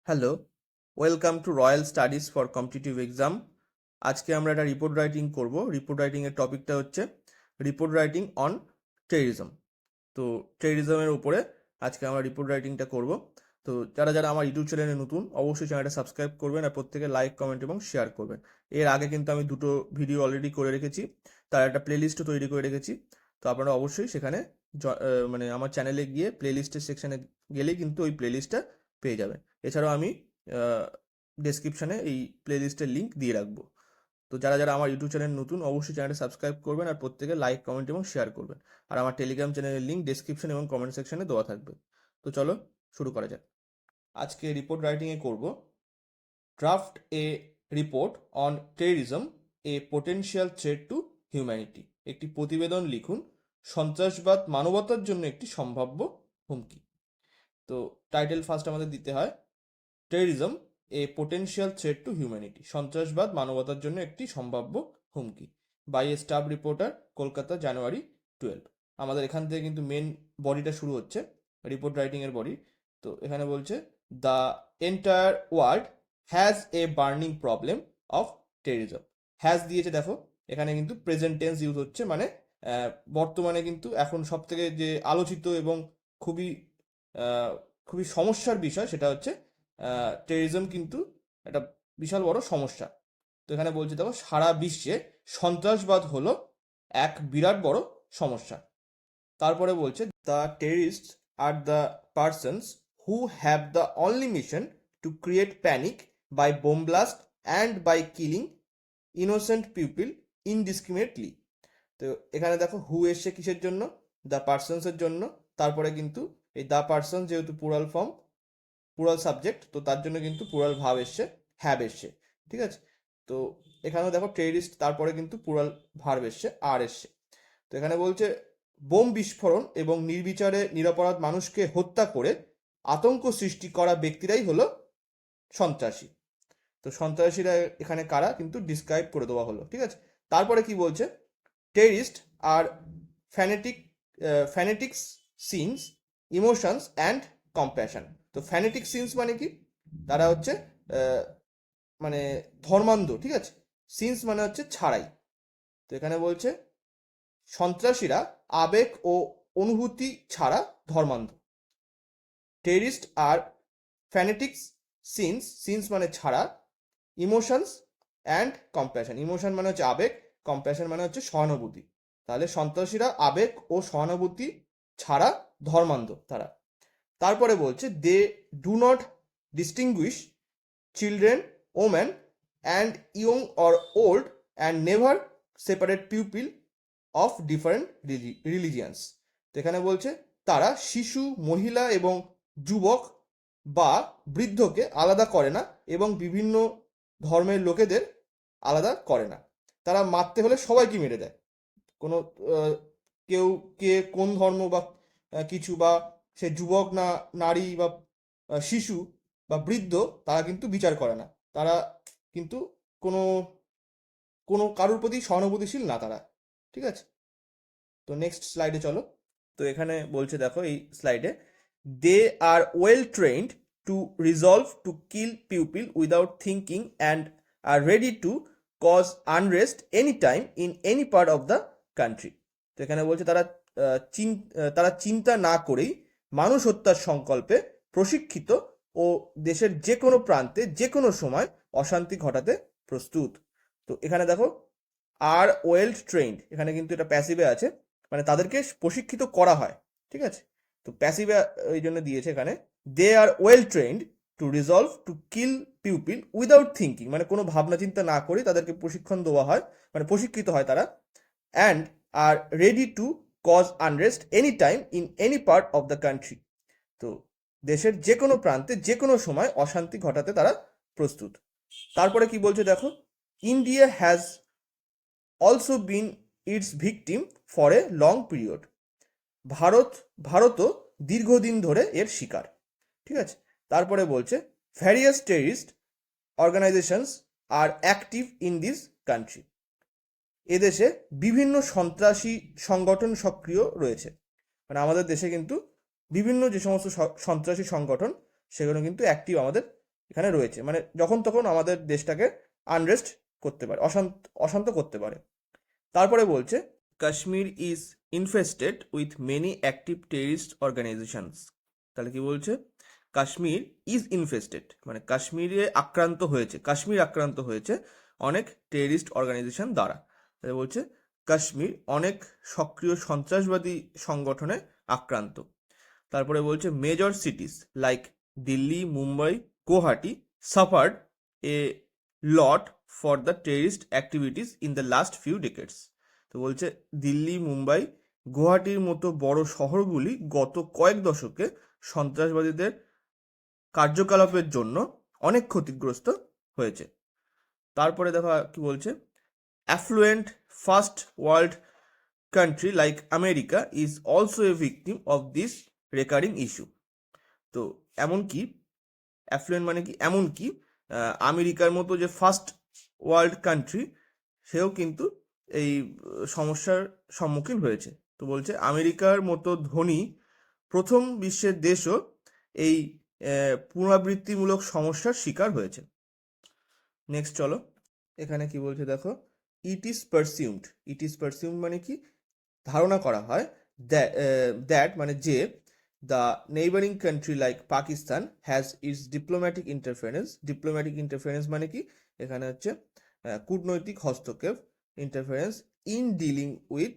Hello, welcome to royal studies for competitive exam. আজকে আমরা একটা রিপোর্ট রাইটিং করব। রিপোর্ট রাইটিংয়ের টপিকটা হচ্ছে রিপোর্ট রাইটিং অন টেররিজম। তো টেররিজমের উপরে আজকে আমরা রিপোর্ট রাইটিংটা করব। তো যারা যারা আমার ইউটিউব চ্যানেলে নতুন, অবশ্যই চ্যানেলটা সাবস্ক্রাইব করবেন আর প্রত্যেকে লাইক, কমেন্ট এবং শেয়ার করবেন। এর আগে কিন্তু আমি দুটো ভিডিও অলরেডি করে রেখেছি, তার একটা প্লেলিস্টও তৈরি করে রেখেছি। তো আপনারা অবশ্যই সেখানে মানে আমার চ্যানেলে গিয়ে প্লেলিস্টের সেকশানে গেলেই কিন্তু ওই প্লেলিস্টটা পেয়ে যাবেন। এছাড়াও আমি ডেসক্রিপশানে এই প্লেলিস্টের লিঙ্ক দিয়ে রাখবো। তো যারা যারা আমার ইউটিউব চ্যানেল নতুন, অবশ্যই চ্যানেলটা সাবস্ক্রাইব করবেন আর প্রত্যেকে লাইক, কমেন্ট এবং শেয়ার করবেন। আর আমার টেলিগ্রাম চ্যানেলের লিঙ্ক ডেসক্রিপশন এবং কমেন্ট সেকশনে দেওয়া থাকবে। তো চলো শুরু করা যাক। আজকে রিপোর্ট রাইটিংয়ে করব draft A report on terrorism, a potential threat to humanity. একটি প্রতিবেদন লিখুন, সন্ত্রাসবাদ মানবতার জন্য একটি সম্ভাব্য হুমকি। তো টাইটেল ফার্স্ট আমাদের দিতে হয়, terrorism a potential threat to humanity, সন্ত্রাসবাদ মানবতার জন্য একটি সম্ভাব্য হুমকি, by a staff reporter, Kolkata, January 12। আমাদের এখান থেকে কিন্তু মেন বডিটা শুরু হচ্ছে, রিপোর্ট রাইটিংয়ের বডি। তো এখানে বলছে the entire world has a burning problem of terrorism. Has দিয়েছে, দেখো এখানে কিন্তু প্রেজেন্ট টেন্স ইউজ হচ্ছে, মানে বর্তমানে কিন্তু এখন সব থেকে যে আলোচিত এবং খুবই খুবই সমস্যার বিষয় সেটা হচ্ছে টেররিজম কিন্তু একটা বিশাল বড় সমস্যা। তো এখানে বলছে দেখো, সারা বিশ্বে সন্ত্রাসবাদ হলো এক বিরাট বড় সমস্যা। তারপরে বলছে the terrorist are the persons who have the only mission to create panic by bomb blast and by killing innocent people indiscriminately. তো এখানে দেখো হু এসছে কিসের জন্য, দ্য পার্সনসের জন্য। তারপরে কিন্তু এই দ্য পার্সন যেহেতু প্লুরাল ফর্ম, প্লুরাল সাবজেক্ট, তো তার জন্য কিন্তু প্লুরাল ভার্ব এসছে, হ্যাভ এসছে, ঠিক আছে। তো এখানেও দেখো টেররিস্ট, তারপরে কিন্তু প্লুরাল ভার্ব এসছে, আর এসছে। তো এখানে বলছে বোম বিস্ফোরণ এবং নির্বিচারে নিরপরাধ মানুষকে হত্যা করে আতঙ্ক সৃষ্টি করা ব্যক্তিরাই হলো সন্ত্রাসী। তো সন্ত্রাসীরা এখানে কারা কিন্তু ডিসক্রাইব করে দেওয়া হলো, ঠিক আছে। তারপরে কি বলছে, terrorist are fanatics sans emotions and compassion. তো ফ্যানেটিক সিনস মানে কি, তারা হচ্ছে মানে ধর্মান্ধ, ঠিক আছে। সিনস মানে হচ্ছে ছাড়াই। তো এখানে বলছে সন্ত্রাসীরা আবেগ ও অনুভূতি ছাড়া ধর্মান্ধ। টেররিস্ট আর ফ্যানেটিক্স সিনস মানে ছাড়া, ইমোশনস অ্যান্ড কম্প্যাশন, ইমোশন মানে হচ্ছে আবেগ, কম্প্যাশন মানে হচ্ছে সহানুভূতি। তাহলে সন্ত্রাসীরা আবেগ ও সহানুভূতি ছাড়া ধর্মান্ধ তারা। তারপরে বলছে they do not distinguish children, woman and young or old and never separate people of different religions. তো এখানে বলছে তারা শিশু, মহিলা এবং যুবক বা বৃদ্ধকে আলাদা করে না এবং বিভিন্ন ধর্মের লোকেদের আলাদা করে না। তারা মারতে হলে সবাইকে মেরে দেয়, কোনো কেউ কে কোন ধর্ম বা কিছু, বা সে যুবক না নারী বা শিশু বা বৃদ্ধ, তারা কিন্তু বিচার করে না। তারা কিন্তু কোনো কোনো কারোর প্রতি সহানুভূতিশীল না তারা, ঠিক আছে। তো নেক্সট স্লাইডে চলো। তো এখানে বলছে দেখো এই স্লাইডে, they are well trained to resolve to kill people without thinking and are ready to cause unrest any time in any part of the country. তো এখানে বলছে তারা চিন্তা না করেই মানুষ হত্যার সংকল্পে প্রশিক্ষিত ও দেশের যে কোনো প্রান্তে যে কোনো সময় অশান্তি ঘটাতে প্রস্তুত। তো এখানে দেখো আর ওয়েল ট্রেন্ড, এখানে কিন্তু এটা প্যাসিভে আছে, মানে তাদেরকে প্রশিক্ষিত করা হয়, ঠিক আছে। তো প্যাসিভে ওই জন্য দিয়েছে এখানে, they are well trained to resolve to kill people without thinking, মানে কোনো ভাবনা চিন্তা না করে তাদেরকে প্রশিক্ষণ দেওয়া হয়, মানে প্রশিক্ষিত হয় তারা। And are ready to cause unrest any time in any part of the country. তো দেশের যে কোনো প্রান্তে যে কোনো সময় অশান্তি ঘটাতে তারা প্রস্তুত। তারপরে কি বলছে দেখো, India has also been its victim for a long period. ভারতও দীর্ঘদিন ধরে এর শিকার, ঠিক আছে। তারপরে বলছে various terrorist organisations are active in this country. এদেশে বিভিন্ন সন্ত্রাসী সংগঠন সক্রিয় রয়েছে, মানে আমাদের দেশে কিন্তু বিভিন্ন যে সমস্ত সন্ত্রাসী সংগঠন সেগুলো কিন্তু অ্যাক্টিভ আমাদের এখানে রয়েছে, মানে যখন তখন আমাদের দেশটাকে আনরেস্ট করতে পারে, অশান্ত করতে পারে। তারপরে বলছে Kashmir is infested with many active terrorist organisations. তাহলে কি বলছে, কাশ্মীর ইজ ইনফেস্টেড মানে কাশ্মীর আক্রান্ত হয়েছে অনেক টেররিস্ট অর্গানাইজেশন দ্বারা। তাহলে বলছে কাশ্মীর অনেক সক্রিয় সন্ত্রাসবাদী সংগঠনে আক্রান্ত। তারপরে বলছে major সিটিজ like Delhi, Mumbai, Guwahati suffered A lot for the terrorist activities in the last few decades. তো বলছে দিল্লি, মুম্বাই, গুয়াহাটির মতো বড় শহরগুলি গত কয়েক দশকে সন্ত্রাসবাদীদের কার্যকলাপের জন্য অনেক ক্ষতিগ্রস্ত হয়েছে। তারপরে দেখো কি বলছে, effluent first world country like America is also a victim of this recurring issue. তো এমনকি অ্যাফ্লুয়েন্ট মানে কি, এমনকি আমেরিকার মতো যে ফার্স্ট ওয়ার্ল্ড কান্ট্রি সেও কিন্তু এই সমস্যার সম্মুখীন হয়েছে। তো বলছে আমেরিকার মতো ধনী প্রথম বিশ্বের দেশও এই পুনরাবৃত্তিমূলক সমস্যার শিকার হয়েছে। নেক্সট চলো, এখানে কি বলছে দেখো, ইট ইজ পারসিউমড মানে কি, ধারণা করা হয়, দ্যাট মানে যে the neighbouring country like Pakistan has its diplomatic interference মানে কি, এখানে হচ্ছে কূটনৈতিক হস্তক্ষেপ, interference in dealing with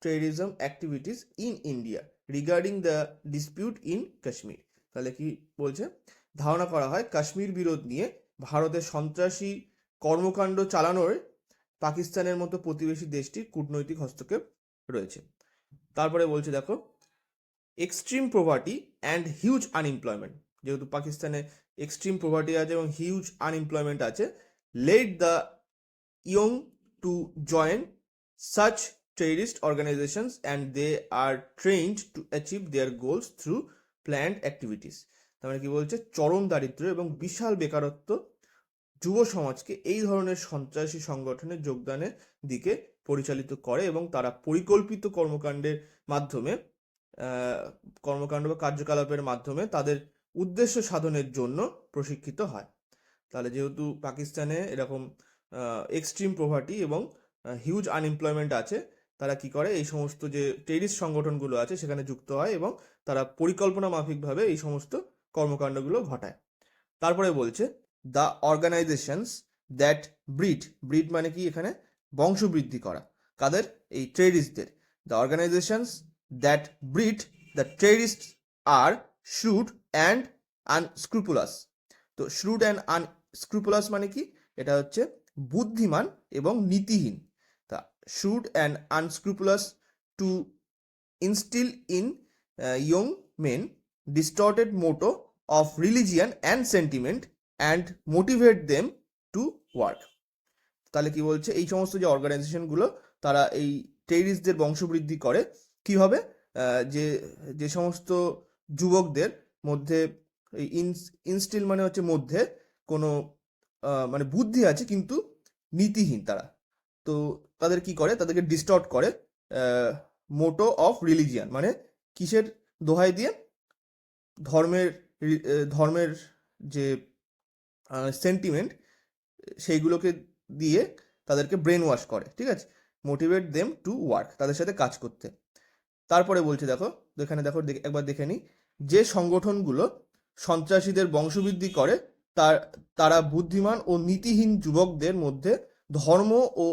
terrorism activities in India regarding the dispute in Kashmir. তাহলে কি বলছে, ধারণা করা হয় কাশ্মীর বিরোধ নিয়ে ভারতের সন্ত্রাসী কর্মকাণ্ড চালানোর পাকিস্তানের মতো প্রতিবেশী দেশটির কূটনৈতিক হস্তক্ষেপ রয়েছে। তারপরে বলছে দেখো, extreme poverty and huge unemployment, যেহেতু পাকিস্তানে এক্সট্রিম প্রভার্টি আছে এবং হিউজ আনএমপ্লয়মেন্ট আছে, led the young to join such terrorist organisations and they are trained to achieve their goals through planned activities. তার মানে কি বলছে, চরম দারিদ্র্য এবং বিশাল বেকারত্ব যুব সমাজকে এই ধরনের সন্ত্রাসী সংগঠনের যোগদানের দিকে পরিচালিত করে এবং তারা পরিকল্পিত কর্মকাণ্ডের মাধ্যমে কর্মকাণ্ড বা কার্যকলাপের মাধ্যমে তাদের উদ্দেশ্য সাধনের জন্য প্রশিক্ষিত হয়। তাহলে যেহেতু পাকিস্তানে এরকম এক্সট্রিম প্রভার্টি এবং হিউজ আনএমপ্লয়মেন্ট আছে, তারা কি করে, এই সমস্ত যে টেররিস্ট সংগঠনগুলো আছে সেখানে যুক্ত হয় এবং তারা পরিকল্পনা মাফিকভাবে এই সমস্ত কর্মকাণ্ডগুলো ঘটায়। তারপরে বলছে দ্য অর্গানাইজেশনস দ্যাট ব্রিড মানে কি, এখানে বংশবৃদ্ধি করা, কাদের, এই টেররিস্টদের। The organisations that breed the terrorist are shrewd and unscrupulous. তো শ্রুড অ্যান্ড আনস্ক্রুপুলাস মানে কি, এটা হচ্ছে বুদ্ধিমান এবং নীতিহীন। তা shrewd and unscrupulous to instil in young men distorted motto of religion and sentiment and motivate them to work. তাহলে কি বলছে, এই সমস্ত যে অর্গানাইজেশনগুলো তারা এই টেররিস্টদের বংশবৃদ্ধি করে কিভাবে, যে যে সমস্ত যুবকদের মধ্যে এই ইনস্টিল মানে হচ্ছে মধ্যে কোনো মানে বুদ্ধি আছে কিন্তু নীতিহীন তারা, তো তাদের কি করে, তাদেরকে ডিস্টর্ট করে মোটো অফ রিলিজিয়ান মানে কিসের দোহাই দিয়ে, ধর্মের যে সেন্টিমেন্ট সেইগুলোকে দিয়ে তাদেরকে ব্রেন ওয়াশ করে, ঠিক আছে, মোটিভেট দেম টু ওয়ার্ক, তাদের সাথে কাজ করতে। তারপরে বলছে দেখো, এখানে দেখো একবার দেখে নিই, যে সংগঠনগুলো সন্ত্রাসীদের বংশবৃদ্ধি করে তারা বুদ্ধিমান ও নীতিহীন যুবকদের মধ্যে ধর্ম ও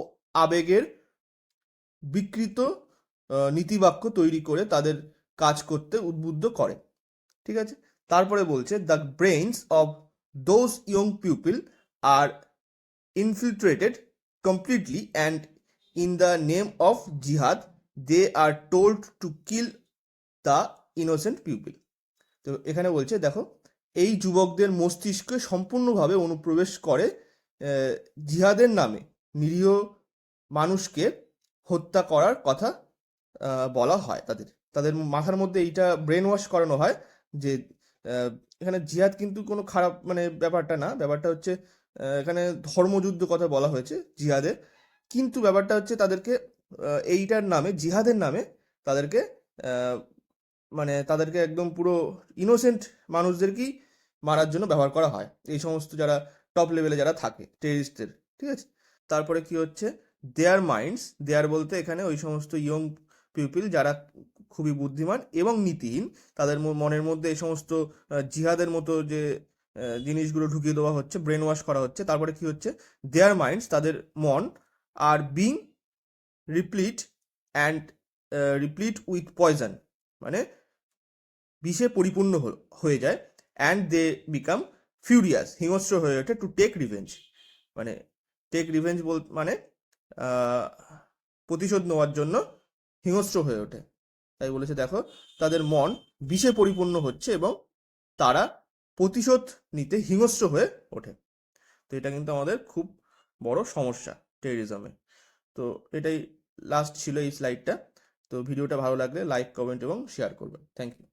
আবেগের বিকৃত নীতিবাক্য তৈরি করে তাদের কাজ করতে উদ্বুদ্ধ করে, ঠিক আছে। তারপরে বলছে the brains of those young people are infiltrated completely and in the name of jihad they are told to kill the innocent people. তো এখানে বলছে দেখো, এই যুবকদের মস্তিষ্কে সম্পূর্ণভাবে অনুপ্রবেশ করে জিহাদের নামে নিরীহ মানুষকে হত্যা করার কথা বলা হয়, তাদের মাথার মধ্যে এইটা ব্রেন ওয়াশ করানো হয় যে এখানে জিহাদ কিন্তু কোনো খারাপ মানে ব্যাপারটা না, ব্যাপারটা হচ্ছে এখানে ধর্মযুদ্ধ কথা বলা হয়েছে জিহাদের, কিন্তু ব্যাপারটা হচ্ছে তাদেরকে এইটার নামে, জিহাদের নামে তাদেরকে মানে তাদেরকে একদম পুরো ইনোসেন্ট মানুষদেরকেই মারার জন্য ব্যবহার করা হয়, এই সমস্ত যারা টপ লেভেলে যারা থাকে টেররিস্টদের, ঠিক আছে। তারপরে কি হচ্ছে, দেয়ার মাইন্ডস, দেয়ার বলতে এখানে ওই সমস্ত ইয়ং পিপল যারা খুবই বুদ্ধিমান এবং নীতিহীন, তাদের মনের মধ্যে এই সমস্ত জিহাদের মতো যে জিনিসগুলো ঢুকিয়ে দেওয়া হচ্ছে, ব্রেন ওয়াশ করা হচ্ছে। তারপরে কি হচ্ছে, দেয়ার মাইন্ডস, তাদের মন, are being replete and replete with poison, মানে বিষে পরিপূর্ণ হয়ে যায়, অ্যান্ড দে বিকাম ফিউরিয়াস, হিংস্র হয়ে ওঠে, টু টেক রিভেঞ্জ, মানে টেক রিভেঞ্জ মানে প্রতিশোধ নেওয়ার জন্য হিংস্র হয়ে ওঠে। তাই বলেছে দেখো, তাদের মন বিষে পরিপূর্ণ হচ্ছে এবং তারা প্রতিশোধ নিতে হিংস্র হয়ে ওঠে। তো এটা কিন্তু আমাদের খুব বড় সমস্যা টেররিজমে। তো এটাই লাস্ট ছিল এই স্লাইডটা। তো ভিডিওটা ভালো লাগলে লাইক, কমেন্ট এবং শেয়ার করবেন। Thank you.